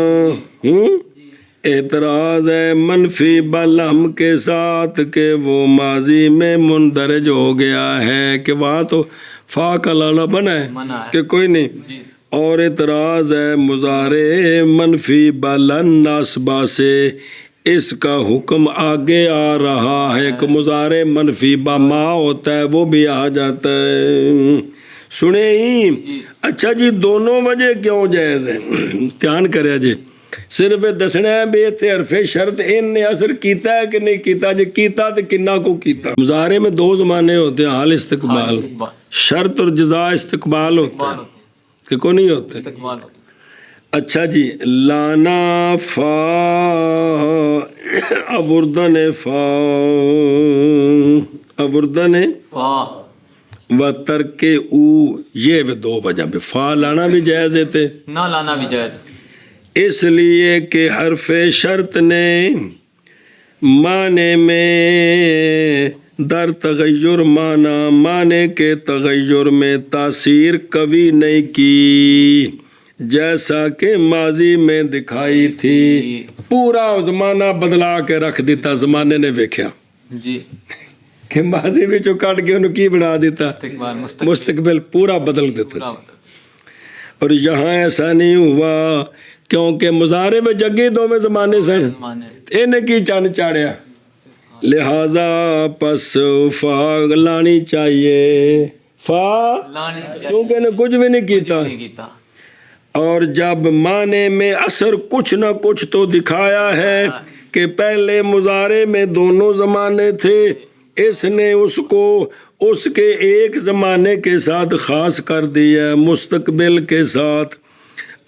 اعتراض ہے منفی بلم کے ساتھ کہ وہ ماضی میں مندرج ہو گیا ہے کہ وہاں تو فا کا لانا بنا ہے منع ہے کہ کوئی نہیں، جی، اور اعتراض ہے مضارع منفی بلن ناسبہ سے اس کا حکم آگے آ رہا ہے کہ مضارع منفی باما ہوتا ہے وہ بھی آ جاتا ہے۔ سنے ہی اچھا جی دونوں وجہ کیوں جائز ہے دھیان کریا جی، صرف دسنا ہے بے تے حرف شرط ان نے اثر کیتا ہے کہ نہیں کیتا، جی کیتا تو کنہ کو کیتا۔ مضارع میں دو زمانے ہوتے ہیں، حال استقبال، شرط اور جزا استقبال ہوتا ہے کہ کو نہیں ہوتے۔ استقبال ہوتا ہے۔ اچھا جی لانا فا آوردن فا، آوردن فا و ترک او، یہ بھی دو وجہ بھی فا لانا بھی جائز ہے تھے، نہ لانا بھی جائز ہے، اس لیے کہ حرف شرط نے معنی میں در تغیر معنی کے تغیر میں تاثیر قوی نہیں کی، جیسا کہ ماضی میں دکھائی تھی، پورا زمانہ بدلا کے رکھ دیتا، زمانے نے ویکھیا جی، کہ ماضی میں جو کٹ کے انہوں کی بنا دیتا، استقبال مستقبل پورا بدل دیتا، پورا ہوتا ہے۔ اور یہاں ایسا نہیں ہوا کیونکہ مضارع میں جگہ دو میں زمانے سن، زمانے انہیں کی چند چاڑیا، لہذا پس فا لانی چاہیے، فا لانی چاہیے، کیونکہ انہیں کچھ بھی نہیں کیتا، نہیں کیتا، اور جب معنی میں اثر کچھ نہ کچھ تو دکھایا ہے کہ پہلے مضارع میں دونوں زمانے تھے، اس نے اس کو اس کے ایک زمانے کے ساتھ خاص کر دیا مستقبل کے ساتھ،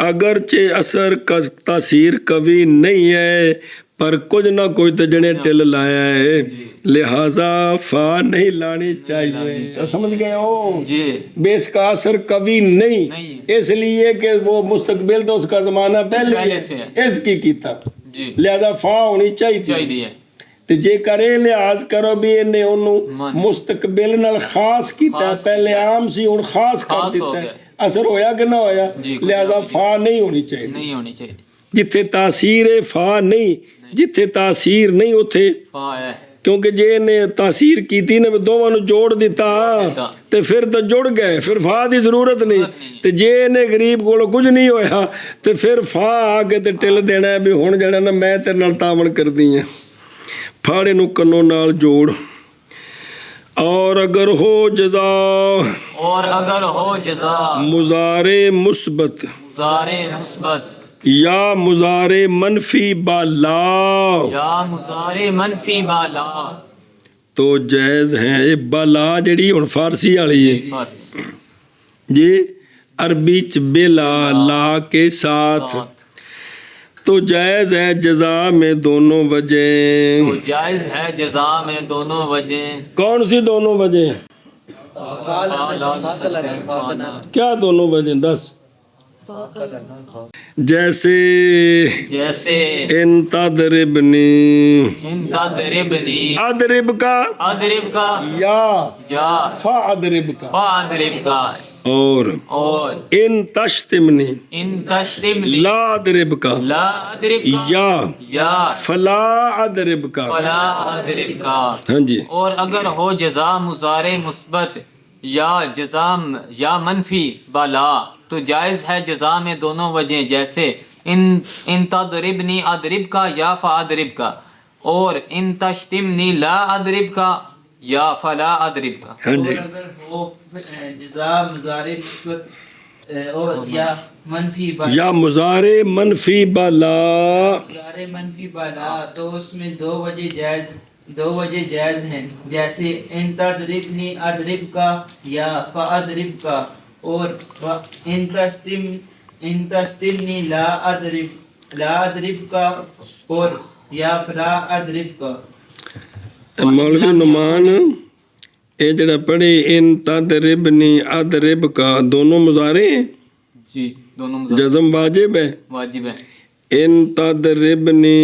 اگرچہ اثر کا تاثیر قوی نہیں ہے پر کچھ نہ کچھ تو جنے ٹل لایا ہے، لہذا فا نہیں لانی چاہیے. سمجھ گئے ہو؟ جی بے اس کا اثر کبھی نہیں، اس لیے کہ وہ مستقبل تو اس کا زمانہ پہلے سے ہے، اس کی کیتا، جی لہذا فا ہونی چاہیے. چاہیے. تے جے کرے لحاظ کرو بھی انہیں انہوں مستقبل نال خاص کیتا ہے، پہلے عام سی ہن خاص کر دیتا ہے، اثر ہویا کہ نہ ہویا؟ لہذا فا نہیں ہونی چاہیے. نہیں ہونی چاہیے. جتھے تاثیر فا نہیں، جتھے تاثیر نہیں اتھے فا ہے، کیونکہ جے نے تاثیر کیتی نے دونوں نو جوڑ دیتا تے پھر تو جڑ گئے، پھر فا دی ضرورت نہیں. تے جے نے غریب کولو کچھ نہیں ہویا تے پھر فا آ کے تے ٹل دینا ہے بھی ہن جڑا نا میں تیرے نال تعاون کردی ہاں. پھاڑے نو کنوں نال جوڑ. اور اگر ہو جزا، اور اگر ہو جزا مضارع مثبت مضارع مثبت یا مضارع منفی بالا یا مضارع منفی بالا تو جائز ہے. بالا جڑی ہن فارسی والی ہے فارسی جی، عربی چ بلا لا کے ساتھ، تو جائز ہے جزا میں دونوں وجہ. تو جائز ہے جزا میں دونوں وجہ. کون سی دونوں وجہ؟ کیا دونوں وجہ؟ 10. جیسے جیسے ان تضربنی، ان تضربنی، اضرب کا اضرب کا یا یا فاضرب کا، فاضرب کا، اور ان تشتمنی ان تشتمنی لا اضرب کا، لا اضرب کا یا فلا اضرب کا. فلا اضرب کا. ہاں جی. اور اگر ہو جزا مضارع مثبت یا جزا یا منفی بالا تو جائز ہے جزا میں دونوں وجہ، جیسے ان تضربنی اضرب کا یا فاضرب کا، اور ان تشتمنی لا اضرب کا یا فلا اضرب کا. ہاں جی. اور اگر ہو جزا مضارع مثبت اور یا منفی بالا، یا مضارع منفی بالا، مضارع منفی بالا تو اس میں دو وجہ جائز ہیں، جیسے ان تضربنی اضرب کا یا فاضرب کا، اور ان تشتمنی لا اضرب کا، اور یا فلا اضرب کا. مولوی نعمان اے جڑا پڑھے ان تضربنی اضرب کا دونوں مضارع ہیں، جی دونوں مضارع جزم واجب ہے. واجب ہے. ان تضربنی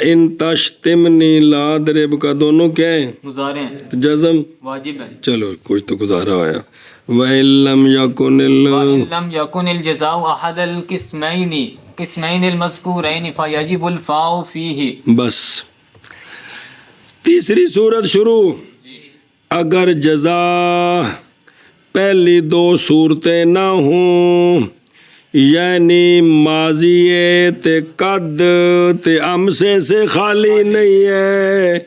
ان تشتمنی لا اضرب کا دونوں کیا ہیں؟ مضارع ہیں، جزم واجب ہے. چلو کچھ تو گزارا ہوا. وَإِن لَّمْ يَكُنِ وَإِن لَّمْ يَكُنِ الْجَزَاءُ أَحَدَ الْقِسْمَيْنِ الْمَذْكُورَيْنِ فَيَجِبُ الْفَاءُ فِيهِ. بس تیسری صورت شروع. اگر جزا پہلی دو صورتیں نہ ہوں، یعنی ماضی تے قد تے امسے سے خالی نہیں ہے،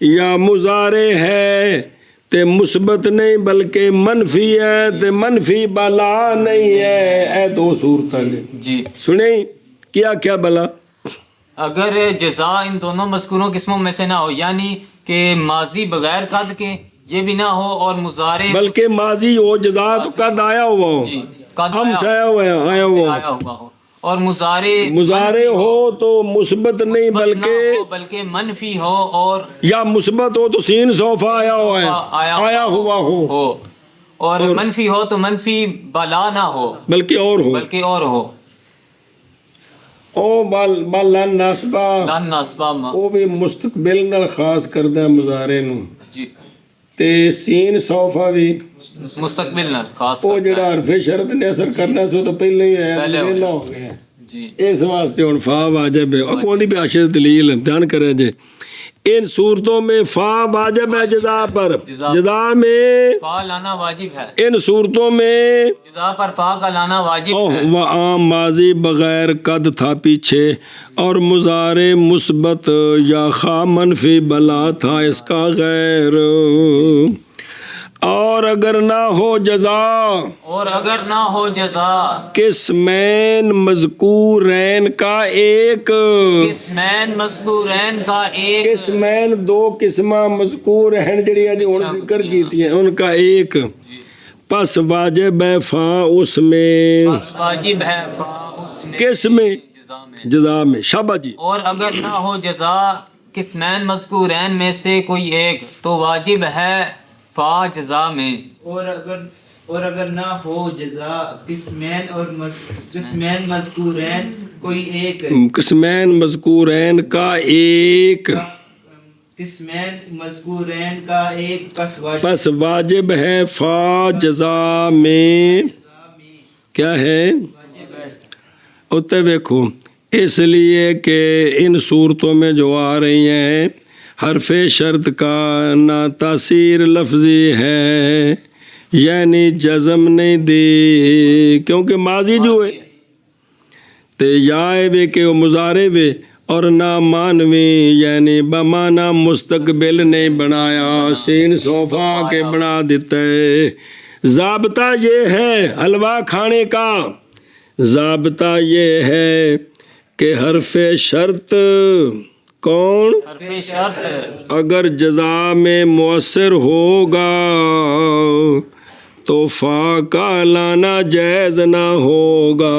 یا مضارع ہے تے مثبت نہیں بلکہ منفی ہے تے منفی بالا نہیں ہے. اے دو صورتیں جی سنیں کیا کیا بلا. اگر جزا ان دونوں مذکوروں قسموں میں سے نہ ہو، یعنی کہ ماضی بغیر قد کے یہ بھی نہ ہو، اور مضارع بلکہ ماضی ہو جزا تو قد آیا ہوا ہو، جی قد ہم سے آیا آیا ہوا ہوا ہو، اور مضارع مضارع ہو تو مثبت نہیں بلکہ منفی ہو، اور یا مثبت ہو تو سین صوفہ آیا ہوا ہے، آیا ہوا ہو، اور منفی ہو تو منفی بالا نہ ہو بلکہ اور ہو. او لن ناسبہ وہ بھی مستقبل نال خاص کردہ مضارع نو، جی تے سین صوفہ بھی مستقبل نہ خاص وہ جڑا حرف شرط نے اثر کرنا سو تو پہلے ہی ہے، ویلا ہو گیا. جی اس واسطے ہن فا واجب ہے. اور کوئی بھی اشد دلیل دھیان کرے جے، ان صورتوں میں فا واجب ہے جزا پر، جزا میں فا لانا واجب ہے، ان صورتوں میں جزا پر فا کا لانا واجب ہے. وہ عام ماضی بغیر قد تھا پیچھے، اور مضارع مثبت یا خواہ منفی بلا تھا اس کا غیر. اور اگر نہ ہو جزا قسمین مذکورین کا ایک، قسمین دو قسمہ مذکور ہیں جڑی ہن ذکر کیتی ہیں ان کا ایک، پس واجب ہے فا اس میں، واجب ہے کس میں؟ جزا میں جزا میں. شاباش جی. اور اگر نہ ہو جزا قسمین مذکورین میں سے کوئی ایک تو واجب ہے فا جزا میں. اور اگر نہ ہو جزا قسمین مذکورین کوئی ایک قسمین مذکورین کا ایک قسمین مذکورین کا ایک پس واجب ہے فا جزا میں. کیا ہے اتنے دیکھو، اس لیے کہ ان صورتوں میں جو آ رہی ہیں حرف شرط کا نہ تاثیر لفظی ہے، یعنی جزم نہیں دی، کیونکہ ماضی جو ہے تے یا وے کہ وہ مضارع وے، اور نہ مانوی یعنی بمانا مستقبل نہیں بنایا، سین صوفہ کے بنا دیتا ہے. ضابطہ یہ ہے حلوہ کھانے کا، ضابطہ یہ ہے کہ حرف شرط کون حرف شرط اگر جزا میں مؤثر ہوگا تو فا کا لانا جائز نہ ہوگا،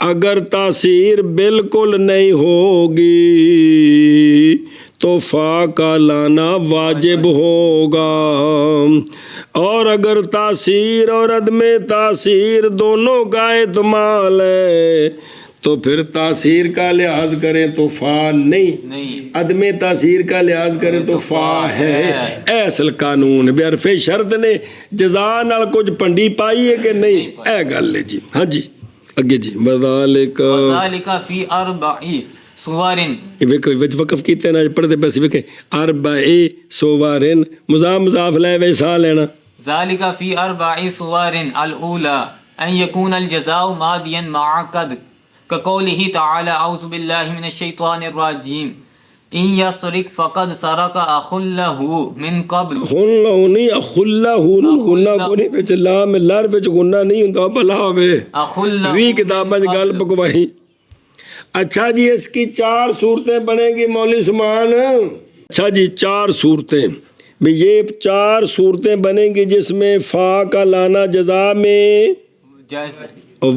اگر تاثیر بالکل نہیں ہوگی تو فا کا لانا واجب ہوگا، اور اگر تاثیر اور عدم تاثیر دونوں کا احتمال ہے تو پھر تاثیر کا لحاظ کریں تو فا نہیں، عدم تاثیر کا لحاظ کریں تو فا ہے. اے اصل قانون بے حرف شرط نے جزا نال کچھ پنڈی پائی ہے کہ نہیں، اے گل ہے جی. ہاں جی اگے جی. وذالک فی اربعی سوارن، وقف کیتے نا پڑھتے پیسے وکھے اربعی سوارن مضاف مضاف لے وے سا لینا. ذالک فی اربعی سوارن الاولی ان یکون الجزاء ماضیا مع قد كقوله تعالى اعوذ باللہ من الشیطان الرجیم ان یسرق فقد سرق اخ له من قبل. خلہ نہیں اخلہ گناہ کو نہیں وچ لام لر وچ گناہ نہیں ہوندا بھلا ہوے اخ له وی کتاباں وچ گل پکوائی. اچھا جی اس کی 4 صورتیں بنیں گی مولوی عثمان. اچھا جی 4 صورتیں بھی یہ 4 صورتیں بنیں گی جس میں فا کا لانا جزا میں جائز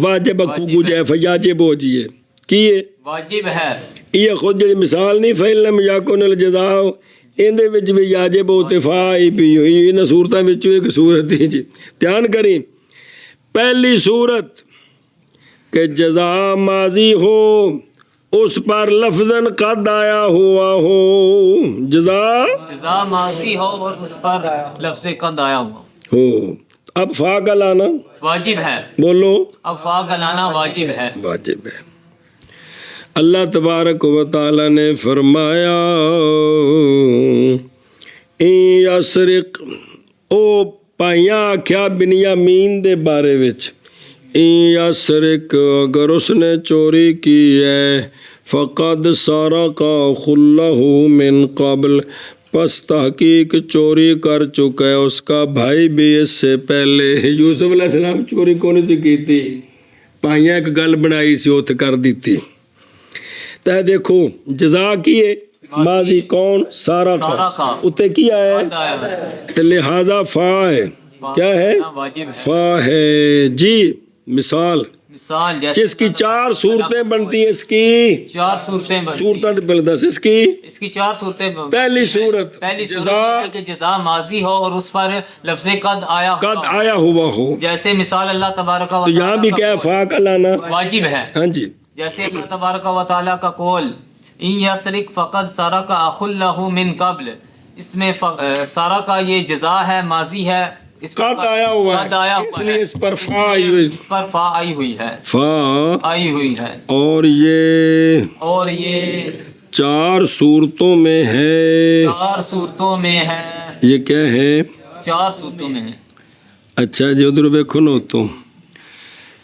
واجب کو جائے فیاجب ہو جیے کیے واجب ہے. یہ خود جڑی مثال نہیں فعلم یکن الجزاء اندے وچ بھی واجب ہوتے فا ہی پی ہوئی ان صورتاں وچوں ایک صورت ہے جی. دھیان کریں پہلی صورت کہ جزا ماضی ہو اس پر لفظاً قد آیا ہوا ہو، جزا ماضی ہو اور اس پر لفظ قد آیا ہوا ہو. اب فا کا لانا واجب ہے. بولو اب فا کا لانا واجب ہے. واجب ہے. اللہ تبارک و تعالی نے فرمایا این یسرق، او پائیاں آکھیا بنیامین دے بارے وچ این یسرق اگر اس نے چوری کی ہے فقد سرق اخ لہ من قبل پس تحقیق چوری کر چکا ہے اس کا بھائی بھی اس سے پہلے. یوسف علیہ السلام چوری کون سی کی تھی؟ پائیاں ایک گل بنائی سی اوت کر دیتی. تے دیکھو جزا کیے ماضی کون سارا کا اتے کیا ہے تے لہذا فا ہے. کیا ہے؟ فا ہے جی. مثال جس کی 4 صورتیں بنتی ہیں، اس کی 4 صورتیں صورتیں بلدس اس کی 4 صورتیں. پہلی صورت جزا کہ جزا ماضی ہو اور اس پر لفظ قد آیا ہوا ہو، جیسے مثال اللہ تبارک و تو یہاں بھی کیا ہے فا کا لانا واجب ہے. ہاں جی. جیسے اللہ تبارک و تعالیٰ کا قول ان یسرق فقد سرق اخ لہ من قبل، اس میں سارا کا یہ جزا ہے ماضی ہے، اس پر قد آیا ہوا ہے اس لیے اس پر فا آئی ہوئی، اس پر فا آئی ہوئی ہے، فا آئی ہوئی ہے. اور یہ 4 صورتوں میں ہے. 4 صورتوں میں ہے. یہ کیا ہے؟ 4 صورتوں میں ہے. اچھا جی ادھر دیکھو نا تو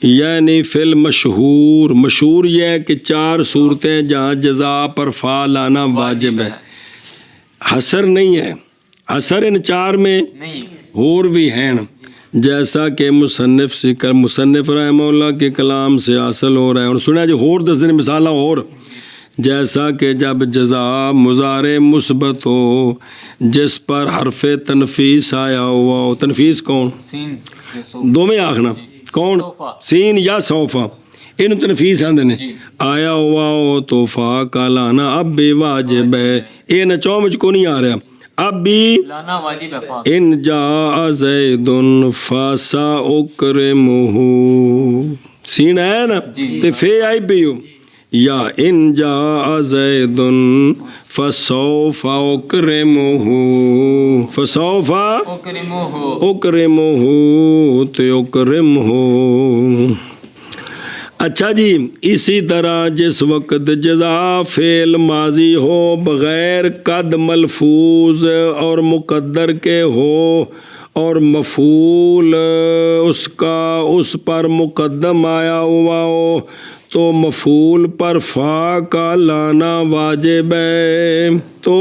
یعنی فل مشہور یہ ہے کہ 4 صورتیں جہاں جزا پر فا لانا واجب ہے. حسر نہیں ہے، حسر ان 4 میں نہیں اور بھی ہیں، جیسا کہ مصنف رحمہ اللہ کے کلام سے حاصل ہو رہا ہے. اور سنا جو اور 10 دن مثالہ اور جیسا کہ جب جزا مضارع مثبت ہو جس پر حرف تنفیس آیا ہوا ہو. تنفیس کون؟ سین دو میں آخنا کون؟ سین یا صوفہ. ਇਹਨੂੰ ਤਨਫੀਸ ਆਂਦੇ ਨੇ। ਆਇਆ ਵਾਓ ਤੋਹਫਾ ਕਾ ਲਾਣਾ ਅਬ ਬੇ ਵਾਜਿਬ ਹੈ, ਇਹ ਨਾ ਚੌਂ ਵਿੱਚ ਕੋ ਨਹੀਂ ਆ ਰਿਹਾ। اب بھی لانا واجب ہے فا ان جاء زید فسأکرمہ، سین ہے نا تے فے آئی پی ہو، یا ان جاء زید فسوف اکرمہ، فسوف اکرمہ تے اکرمہ۔ اچھا جی، اسی طرح جس وقت جزا فعل ماضی ہو بغیر قد ملفوظ اور مقدر کے ہو اور مفعول اس کا اس پر مقدم آیا ہوا ہو تو مفعول پر فا کا لانا واجب ہے، تو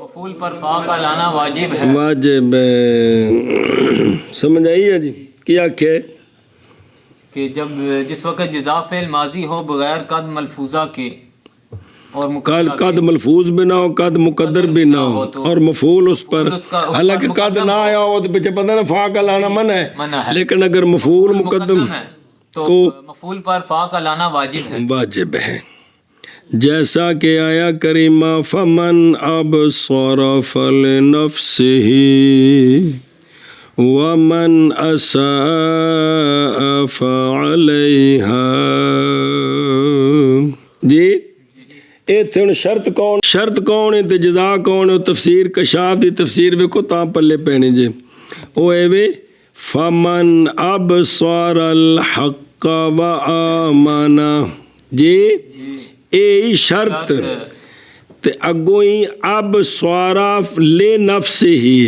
مفعول پر فا کا لانا واجب ہے، واجب ہے۔ سمجھ آئی ہے جی کیا کہ کہ جب جس وقت جزا فعل ماضی ہو بغیر قد ملفوظہ کے اور مقدر قد ملفوظ بھی نہ ہو قد مقدر بھی نہ ہو اور مفعول اس پر، حالانکہ قد نہ آیا ہو تو پیچھے پتہ نا فا کا لانا منع ہے، لیکن اگر مفعول مقدم ہے تو مفعول پر فا کا لانا واجب ہے، واجب ہے۔ جیسا کہ آیا کریمہ فمن ابصر فلنفسہ ومن اساء فعلیہا، جی ایتھے ہن شرط کون ہے تے جزا کون ہے؟ تفسیر کشاف دی تفسیر ویکھو تاں پلے پینے جے، او اے وے فمن ابصر الحق وآمن، جی اے شرط تے اگوں ہی ابصر لے نفس ہی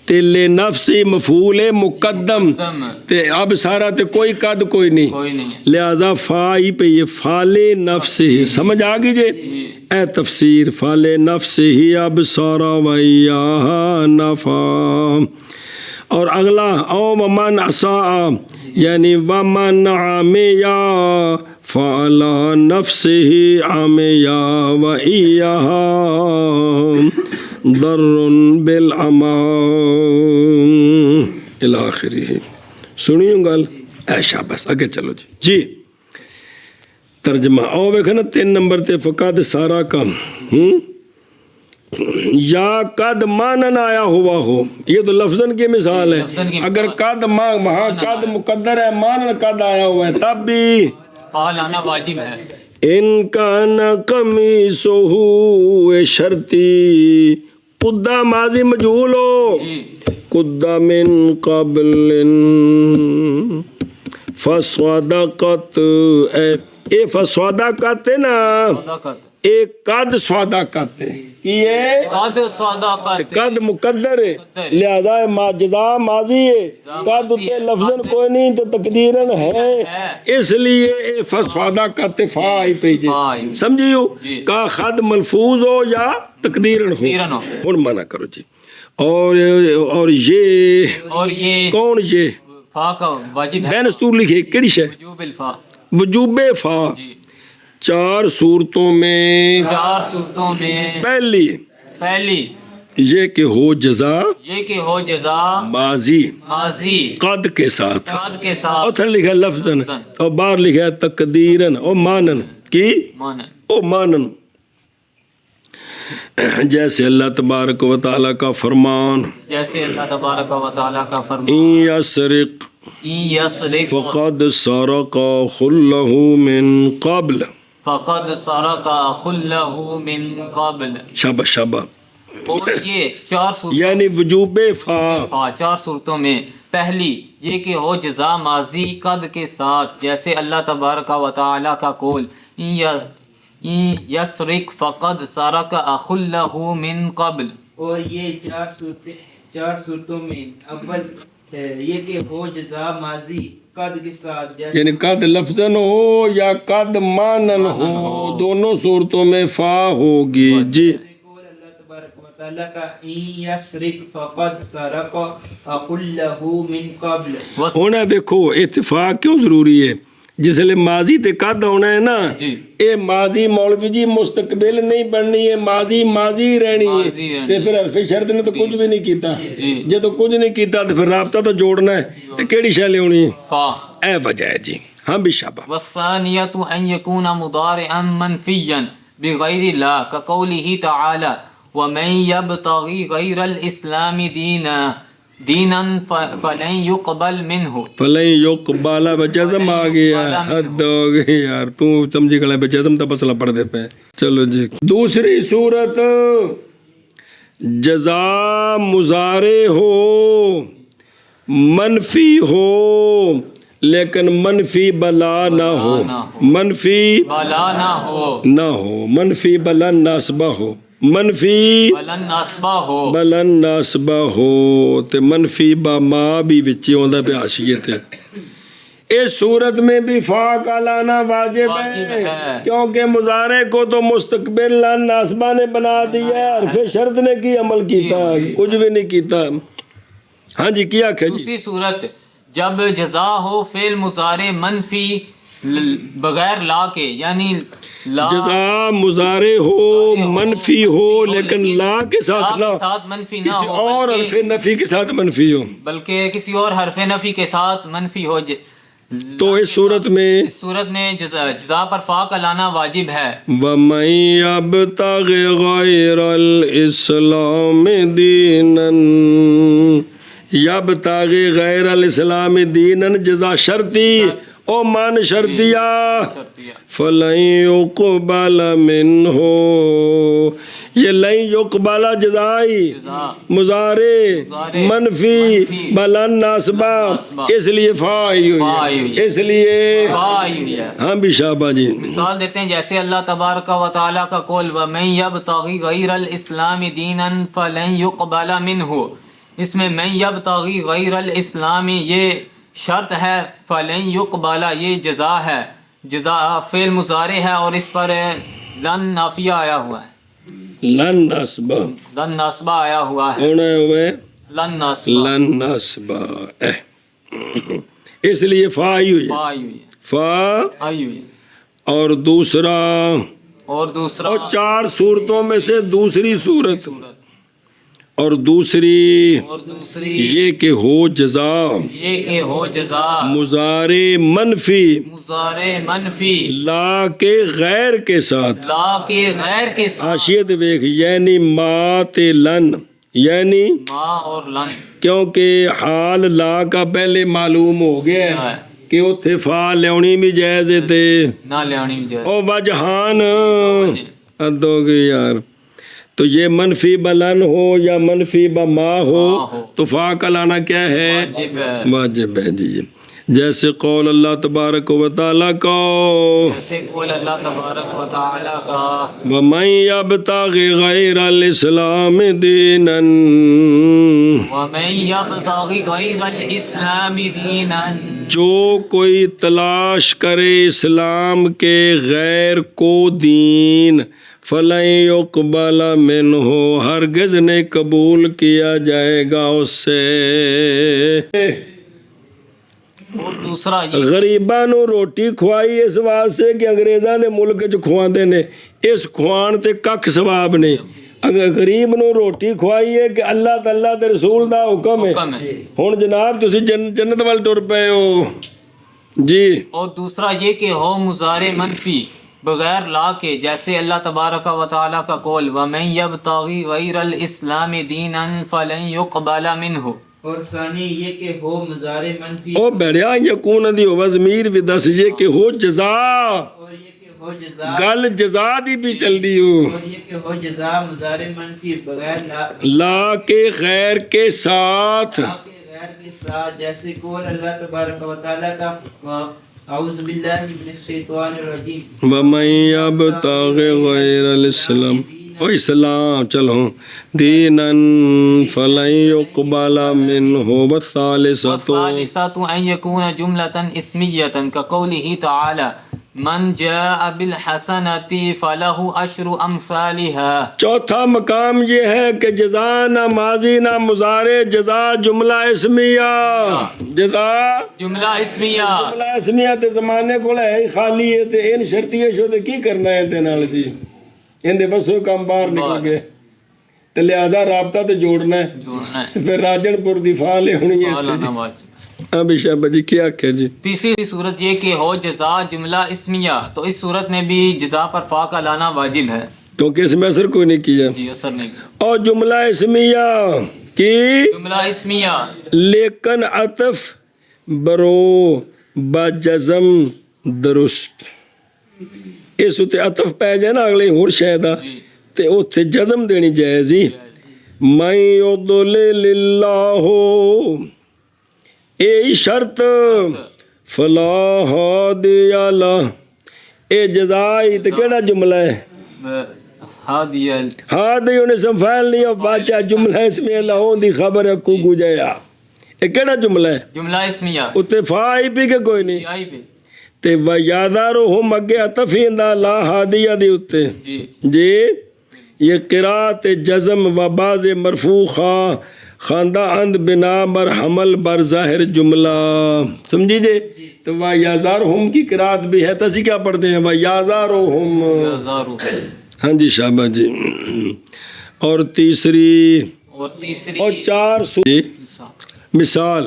تے لے نفسی مفعول مقدم تے اب سارا تے کوئی قد کوئی نہیں، لہذا فا ہی پہ یہ فالے نفس ہی، سمجھ آگی جے اے تفسیر فالے نفس ہی اب سارا ویاہا نفا۔ اور اگلا او ومن عصا یعنی ومن عامیا فعلا نفس ہی عامیا ویاہا ضر بالعمام الاخری۔ سنیوں گل ایشا بس اگے چلو جی جی ترجمہ او ویکھو نا 3 نمبر تے فقد سارا کم یا قد مانن آیا ہوا ہو، یہ تو لفظن کی مثال ہے، اگر قد وہاں قد مقدر ہے مانن قد آیا ہوا ہے تب بھی فا لانا واجب ہے۔ ان کان قمیصہ شرطی قدہ ماضی مجہول ہو، قدہ من قبل فصدقت، اے فصدقت ہے نا، ایک قد صدقت ہے، یہ قد مقدر ہے لہذا جزا ماضی ہے، قد تے لفظن کوئی نہیں تو تقدیرن ہے، اس لیے فصدقت فا ہی پہ جی، سمجھیو کا خد ملفوظ ہو یا تقدیرن ہو، ہن منع کرو جی۔ اور یہ کون یہ فا کا واجب ہے، بین استور لکھے کیڑی شے وجوب الفا، وجوب فا 4 صورتوں میں پہلی یہ کہ ہو جزا ماضی قد کے ساتھ اور تھر لکھا لفظن اور باہر لکھا تقدیرن اور مانن کی او مانن، جیسے اللہ تبارک و تعالیٰ کا فرمان ان یسرق فقد سرق خلہ من قبل، شابہ شابہ، اور یہ 4 صورتوں یعنی وجوب فا 4 صورتوں میں پہلی یہ کہ ہو جزا ماضی قد کے ساتھ، جیسے اللہ تبارک و تعالیٰ کا قول یسرق فقد سرق اخ لہ من قبل، اور یہ 4 صورتوں میں اول یہ کہ ہو جزا ماضی قد کے ساتھ، یعنی قد لفظن ہو یا قد مانن ہو، دونوں صورتوں میں فا ہوگی جی۔ اللہ تبارک و تعالیٰ کا ان یسرق فقد سرق اخ لہ من قبل، ہونا دیکھو اتفاق کیوں ضروری ہے، جس لئے ماضی تے قد ہونا ہے نا، اے ماضی مولوی جی مستقبل نہیں بننی ہے، ماضی رہنی ہے، تے پھر حرف شرط نے تو کچھ بھی نہیں کیتا، جے تو کچھ نہیں کیتا تو پھر رابطہ تو جوڑنا ہے، تے کیڑی شے لے ہونی ہے، اے وجہ ہے جی۔ ہاں بھی شابہ. والثانية أن يكون مضارعا منفيا بغير لا كقوله تعالى ومن يبتغي غير الإسلام دينا فلن يقبل منه. فلن يقبل بجزم آ گیا. حد ہو گئی یار, تو سمجھی گلا بجزم تا مسئلہ پڑھ دے پہ. چلو جی, دوسری صورت جزا مضارع ہو, منفی ہو لیکن منفی بلا نہ ہو, منفی بلا نہ ہو, منفی بلا ناسبہ ہو, منفی بلن ناسبہ ہو, بلن ناسبہ ہو تے منفی با ما بھی وچی ہوندا پہ حاشیت ہے. اس صورت میں بھی فا کا لانا واجب ہے کیونکہ مضارع کو تو مستقبل لن ناسبہ نے بنا دیا ہے, حرف شرط نے کی عمل کیتا, کچھ بھی نہیں کیتا. ہاں جی, کیا کہ جی دوسری صورت جب جزا ہو فعل مضارع منفی بغیر لا کے, یعنی لا جزا مضارع ہو منفی ہو لیکن لا کے ساتھ نہ, ساتھ منفی نہ کسی ہو اور حرف نفی کے ساتھ منفی ہو, بلکہ کسی اور حرف نفی کے ساتھ منفی ہو, تو اس صورت میں جزا پر فا کا لانا واجب ہے. وَمَن يَبْتَغِ غَيْرَ الْإِسْلَامِ دِينًا, یبتغی غیر الاسلام دینًا جزا شرطی او مان شرطیہ, فَلَن يُقْبَلَ مِنْهُ, یہ لن یقبل جزائی مضارع منفی بلن ناسبہ, اس لیے فا آئی ہوئی, اس لیے ہاں بھی شابہ جی. مثال دیتے ہیں جیسے اللہ تبارک و تعالیٰ کا قول وَمَن يَبْتَغِي غَيْرَ الْإِسْلَامِ دِينًا فَلَن يُقْبَلَ مِنْهُ, اس میں من یبتغی غیر الاسلام یہ شرط ہے, فلن یقبل یہ جزا ہے, جزا فعل مضارع ہے اور اس پر لن نافیہ آیا ہوا ہے, لن ناسبہ, لن ناسبہ آیا ہوا ہے, ہونا ہوئے لن ناسبہ, لن ناسبہ, اس لیے فا آئی ہوئی فا آئی ہوئی ہے, فا آئی ہوئی ہے. اور دوسرا اور دوسرا اور چار صورتوں میں سے دوسری صورت اور دوسری یہ کہ ہو جزا, یہ کہ ہو جزا مضارع منفی مضارع منفی لا کے غیر کے ساتھ, لا کے غیر کے ساتھ, حاشیت دیکھ, یعنی ما تے لن, یعنی ما اور لن, کیونکہ حال لا کا پہلے معلوم ہو گیا ہے کہ اتھے فا لیونی بھی جائز تے نہ لیانی جائے, او وجہان ادو گی یار. تو یہ منفی بلن ہو یا منفی بما ہو تو فا کا لانا کیا ہے, واجب ہے جی. جیسے قول اللہ تبارک و تعالیٰ کا, جیسے قول اللہ تبارک و تعالیٰ کا وَمَن يَبْتَغِ غَيْرَ الْإِسْلَامِ دِينًا, وَمَن يَبْتَغِ غَيْرَ الْإِسْلَامِ دِينًا, جو کوئی تلاش کرے اسلام کے غیر کو دین, فَلَن يُقْبَلَ مِنْهُ, ہرگز نہیں قبول کیا جائے گا اس سے. اور دوسرا یہ غریباں نو روٹی کھوائی اس واسطے کہ انگریزاں دے ملک چ کھواندے نے, اس کھوان تے ککھ ثواب نہیں. اگر غریب نو روٹی کھوائی ہے کہ اللہ تعالیٰ تے رسول دا حکم ہے. ہن جناب تسی جنت وال ٹر پئے ہو جی. اور دوسرا یہ کہ ہو مضارع منفی بغیر لا کے, جیسے اللہ تبارک و تعالیٰ کا قول وَمَن يَبْتَغِي غَيْرَ الْإِسْلَامِ دِينًا فَلَن يُقْبَلَ مِنْهُ, اور ثانی یہ کہ ہو مضارع منفی, او بڑیا یکون دی ہو ضمیر بھی دس یہ کہ ہو جزا, اور یہ کہ ہو جزا, گل جزا دی بھی چل دی ہو, اور یہ کہ ہو جزا مضارع منفی بغیر لا کے غیر کے ساتھ, لا کے غیر کے ساتھ, جیسے قول اللہ تبارک و تعالیٰ کا اعوذ باللہ من الشیطان الرجیم وَمَن يَبْتَغِ غَيْرَ الْإِسْلَامِ, او اسلام چلو دیناً فَلَن يُقْبَلَ مِنْهُ. وَالثَّالِثَةُ والثالثة أن يكون جملة اسمية كقوله تعالى من جاء بالحسنة فله عشر أمثالها. چوتھا مقام یہ ہے کہ جزا نہ ماضی نہ مضارع, جزا جملہ اسمیہ, جزا جملہ اسمیہ, جملہ اسمیہ تے زمانے کو ہے ہی خالی ہے تے ان شرطیے شو تے کی کرنا ہے تے نال جی, ان دے بسوں کام باہر نکل گئے تے لہذا رابطہ تے جوڑنا ہے, جوڑنا ہے, پھر راجن پور دی فا لے ہونی ہے. ابھی شابہ جی کیا کہ جی تیسری صورت یہ کہ ہو جزا جملہ اسمیہ، تو اس صورت میں بھی جزا پر فا کا لانا واجب ہے، کیونکہ اس میں اثر کوئی نہیں کیا. جی اثر نہیں کیا. اور جملہ اسمیہ کی جملہ اسمیہ لیکن عطف برو بجزم درست. اس اتنے عطف پہ جائے نا اگلے ہور شاید جی تے اتنے جزم دینی جائز ہی. من یضلل اللہ اے شرط فلا ہادی لہ. اے جزائی تے کیڑا جملہ ہے؟ ہادی ہادی انہیں سنفائل نہیں ہو پاچا جملہ اس میں اللہ ہوں دی خبر ہے کو گجایا. اے کیڑا جملہ ہے؟ جملہ اسمیہ اتنے فائی بھی کہ کوئی نہیں آئی پہ تے وَيَذَرُهُمْ اگے عطفین دا لا ہادیہ دی اتے جی جی. یہ قرات جزم و باز مرفوع خواندہ اند بنا بر حمل بر ظاہر جملہ. سمجھی جی؟ تو وَيَذَرُهُمْ کی قرات بھی ہے، تو اسی کیا پڑھتے ہیں وَيَذَرُهُمْ. ہزاروں. ہاں جی شابہ جی. اور تیسری اور تیسری اور چار مثال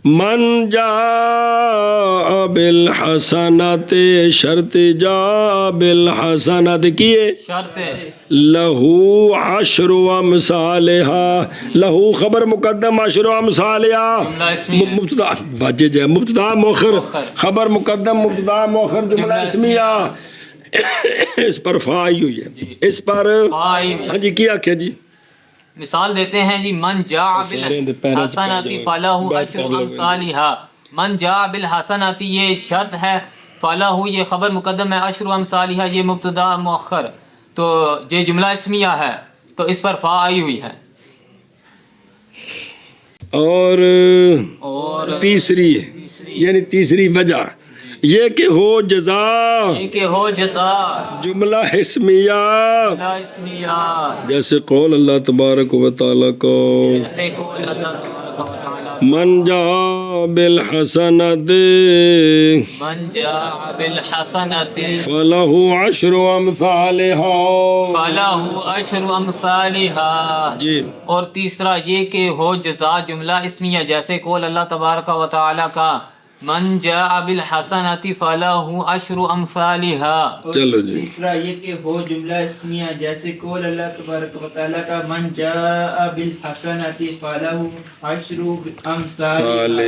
من جاء بالحسنات شرط جاء بالحسنات کیے شرط ہے لہو عشر امثالها لہو خبر مقدم عشر امثالها جملہ اسمیہ مبتدا واجب ہے مبتدا مؤخر خبر مقدم مبتدا مؤخر جملہ اسمیہ. اس پر فا آئی ہوئی ہے، اس پر آئی. ہاں جی کیا کیا جی مثال دیتے ہیں جی من جاء بالحسنات فلہ اجر امثالها. من جاء بالحسنات یہ شرط ہے، فلہ یہ خبر مقدم ہے، اشر امثالها یہ مبتدا مؤخر، تو یہ جملہ اسمیہ ہے تو اس پر فا آئی ہوئی ہے. اور تیسری یعنی تیسری وجہ یہ کہ ہو جزا یہ کہ ہو جزا جملہ اسمیہ جملہ اسمیہ جیسے قول اللہ تبارک و تعالیٰ کو جیسے قول اللہ تبارک و تعالی من جاء بالحسنۃ من جاء بالحسنۃ فلہ عشر امثالها فلہ اشر امثالها. جی. اور تیسرا یہ کہ ہو جزا جملہ اسمیہ جیسے قول اللہ تبارک و تعالی کا من جاء بالحسنۃ فلہ اشر امثالها. چلو جی. تیسرا یہ کہ ہو جملہ اسمیہ جیسے قول اللہ تبارک و تعالیٰ کا من جاء بالحسنۃ فلہ عشر امثالها.